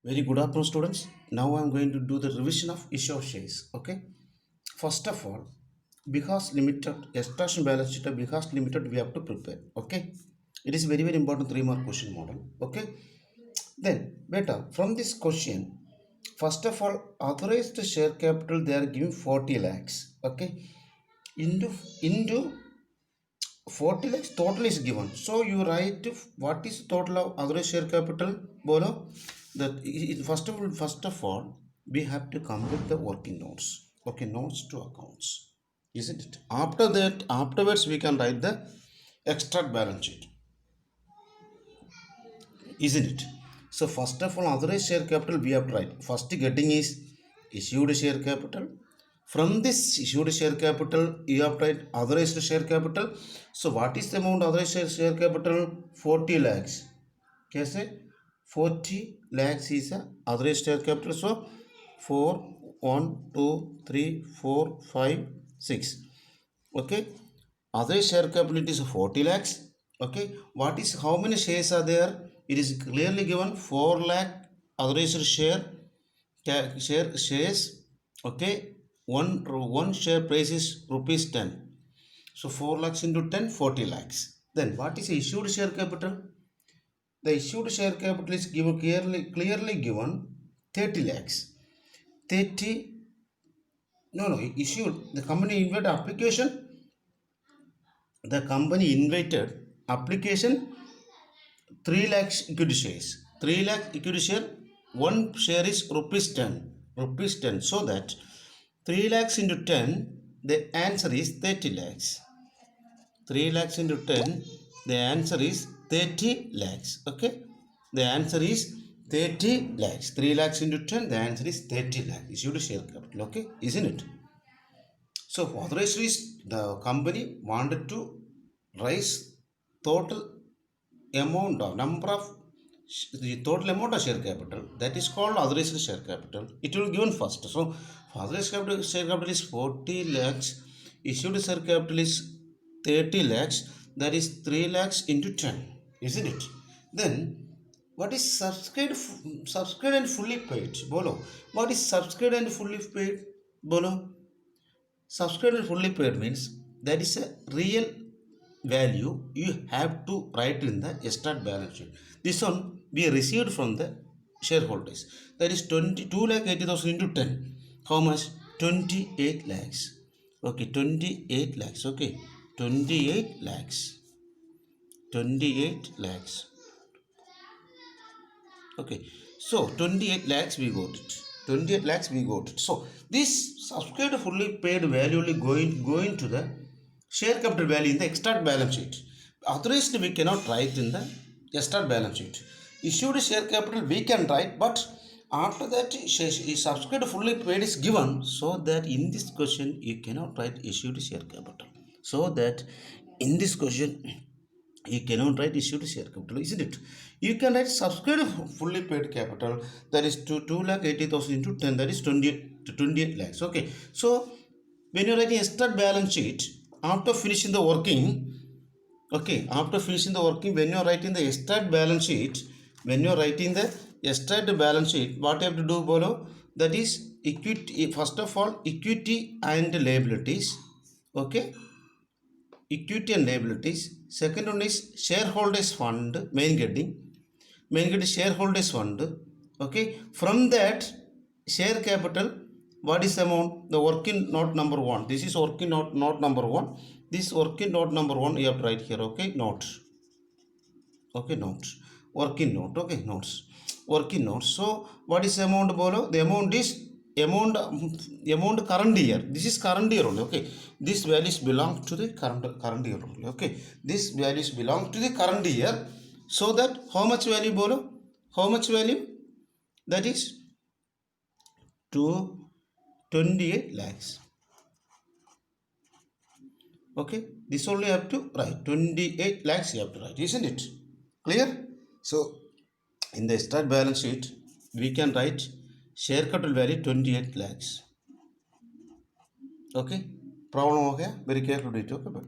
Very good afternoon, students. Now I am going to do the revision of issue of shares. Okay. First of all, because limited extraction balance sheet of because limited we have to prepare. Okay. It is very important 3 mark question model. Okay. Then beta from this question, first of all, authorized share capital they are giving 40 lakhs. Okay. Into 40 lakhs total is given. So you write what is total of authorized share capital. Bolo that first of all we have to complete the working notes. Okay, notes to accounts, isn't it? After that, afterwards we can write the extract balance sheet, isn't it? So first of all, authorized share capital we have to write. First getting is issued share capital. From this issued share capital you have to write authorized share capital. So what is the amount authorized share capital? 40 lakhs. कैसे 40 lakhs is a authorized share capital. So 4 1 2 3 4 5 6. Okay, authorized share capital it is 40 lakhs. Okay, what is how many shares are there? It is clearly given 4 lakh authorized shares. Okay, one share price is rupees 10. So 4 lakhs into 10, 40 lakhs. Then what is issued share capital? The issued share capital is given clearly given 30 lakhs. 30 no issued the company invited application. The company invited application 3 lakhs equity shares. 3 lakh equity share, one share is rupees 10. Rupees 10. So that 3 lakhs into 10, the answer is 30 lakhs. 3 lakhs into 10, the answer is 30 lakhs. Okay, the answer is 30 lakhs. 3 lakhs into 10, the answer is 30 lakhs. Issued share capital. Okay, isn't it? So authorized is the company wanted to raise total amount of number of the total amount of share capital, that is called authorized share capital. It will given first. So authorized share capital is 40 lakhs. Issued share capital is 30 lakhs. That is 3 lakhs into 10, isn't it? Then what is subscribed and fully paid? Bolo. What is subscribed and fully paid? Bolo. Subscribed and fully paid means that is a real value you have to write in the start balance sheet. This one we received from the shareholders. That is 22 lakh 80,000 into 10. How much? 28 lakhs. Okay, 28 lakhs. Okay, 28 lakhs. 28 lakhs. Okay, so 28 lakhs we got it. 28 lakhs we got it. So this subscribed fully paid value only going to the share capital value in the extract balance sheet. Authorized we cannot write in the extract balance sheet. Issued share capital we can write, but after that subscribed fully paid is given, so that in this question you cannot write issued share capital. So that in this question you cannot write issued share capital, isn't it? You can write subscribed fully paid capital, that is 2 lakh 80,000 into 10, that is 28 lakhs. Okay, so when you're writing extract balance sheet after finishing the working, okay, after finishing the working, when you're writing the extract balance sheet, when you're writing the extract balance sheet, what you have to do, Bolo? That is equity. First of all, equity and liabilities. Okay, equity and liabilities. Second one is shareholders fund, main getting shareholders fund. Okay, from that share capital, what is the amount? The working note number 1. This is working note number 1. This working note number 1 you have to write here. Okay, note. Okay, note. Working note. Okay, notes. Working notes. So what is the amount, Bolo? The amount is amount current year. This is current year only. Okay, this values belong to the current year only. Okay, this values belong to the current year. So that how much value, Bolo? How much value? That is to 28 lakhs. Okay, this only have to write 28 lakhs you have to write, isn't it? Clear? So in the start balance sheet we can write share capital value 28 lakhs. Okay, problem हो गया, very careful read. Okay, better.